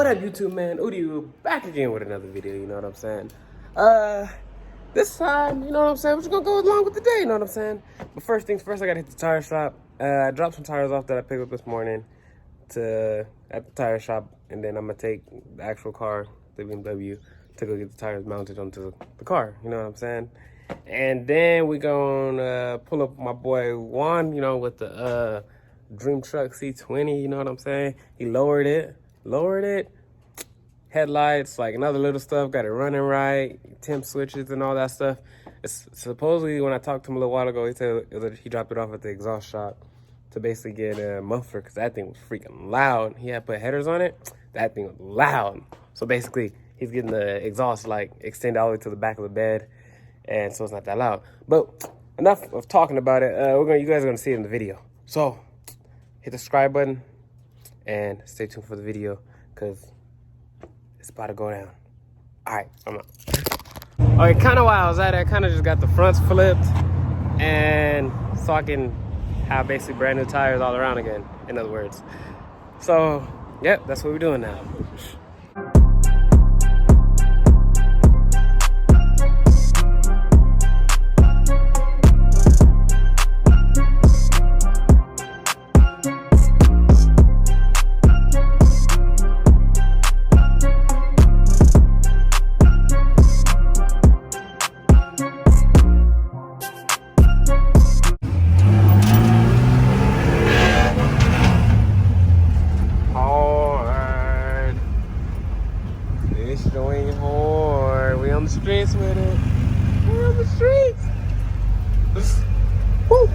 What up, YouTube, man? Oodie Oo back again with another video, you know what I'm saying? This time, you know what I'm saying? We're just gonna go along with the day, you know what I'm saying? But first things first, I gotta hit the tire shop. I dropped some tires off that I picked up this morning at the tire shop, and then I'm gonna take the actual car, the BMW, to go get the tires mounted onto the car, you know what I'm saying? And then we gonna pull up my boy Juan, you know, with the Dream Truck C20, you know what I'm saying? He lowered it, headlights, like another little stuff, got it running right, temp switches and all that stuff. It's supposedly, when I talked to him a little while ago, he said he dropped it off at the exhaust shop to basically get a muffler, because that thing was freaking loud. He had put headers on it, that thing was loud. So basically, he's getting the exhaust like extended all the way to the back of the bed, and so it's not that loud. But enough of talking about it. You guys are gonna see it in the video. So hit the subscribe button and stay tuned for the video, because it's about to go down. All right, I'm out. Okay, kind of while I was at it, I kind of just got the fronts flipped, and so I can have basically brand new tires all around again, in other words. So, yep, that's what we're doing now. Going hard. We on the streets with it. We're on the streets. Woo.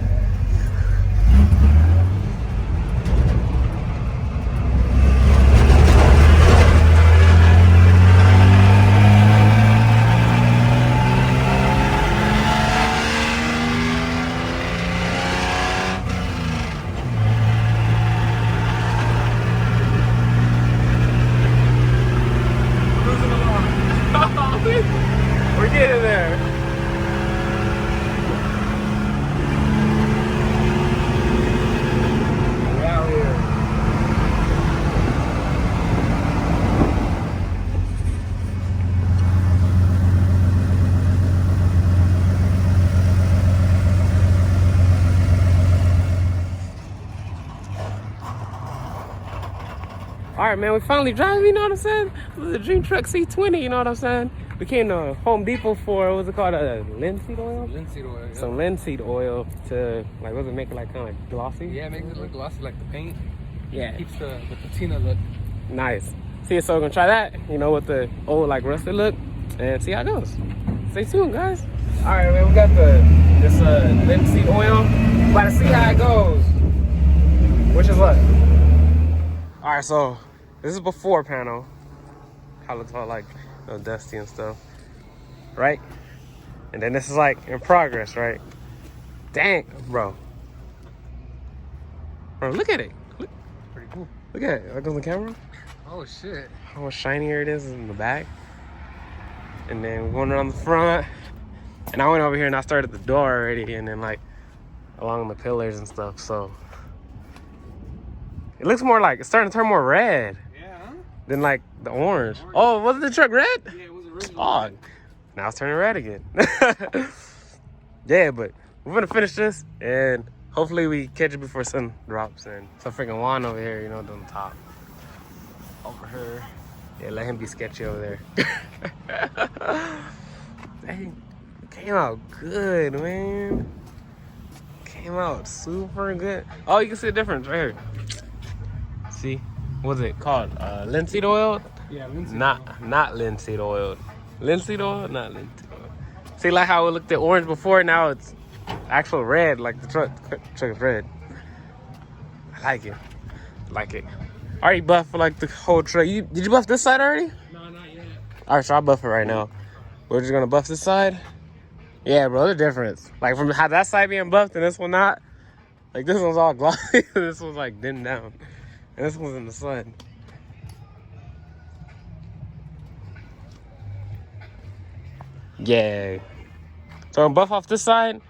We're getting there. We're out here. All right, man, we finally driving, you know what I'm saying? The Dream Truck C20, you know what I'm saying? We came to Home Depot for, what's it called, linseed oil? Linseed oil, yeah. Some linseed oil to, like, what does it make it, like, kind of like glossy? Yeah, it makes it look glossy like the paint. Yeah. It keeps the patina look. Nice. See, so we're gonna try that, you know, with the old, like, rusted look, and see how it goes. Stay tuned, guys. All right, man, we got this linseed oil. About to see how it goes. Which is what? All right, so this is before panel. How it looks all like, you know, dusty and stuff, right? And then this is like in progress, right? Dang, bro. Bro, look at it. Look, Pretty cool. look at it. Look on the camera. Oh shit. How much shinier it is in the back. And then we're going around the front. And I went over here and I started the door already, and then like along the pillars and stuff. So it looks more like it's starting to turn more red. Yeah, huh? Than like the orange. Oh, wasn't the truck red? Yeah, it was original. Oh, now it's turning red again. Yeah, but we're gonna finish this and hopefully we catch it before sun drops. And some freaking Juan over here, you know, doing the top. Over here. Yeah, let him be sketchy over there. Dang, it came out good, man. Came out super good. Oh, you can see the difference right here. See? What's it called? Linseed oil? Yeah, linseed oil. Not linseed oil. Linseed oil? Not linseed oil. See, like how it looked at orange before, now it's actual red, like the truck is red. I like it. Already buffed for like the whole truck. Did you buff this side already? No, not yet. Alright, so I'll buff it right now. We're just gonna buff this side. Yeah, bro, the difference. Like from how that side being buffed and this one not. Like this one's all glossy. This one's like dimmed down. And this one's in the sun. Yeah. So I'm buff off this side,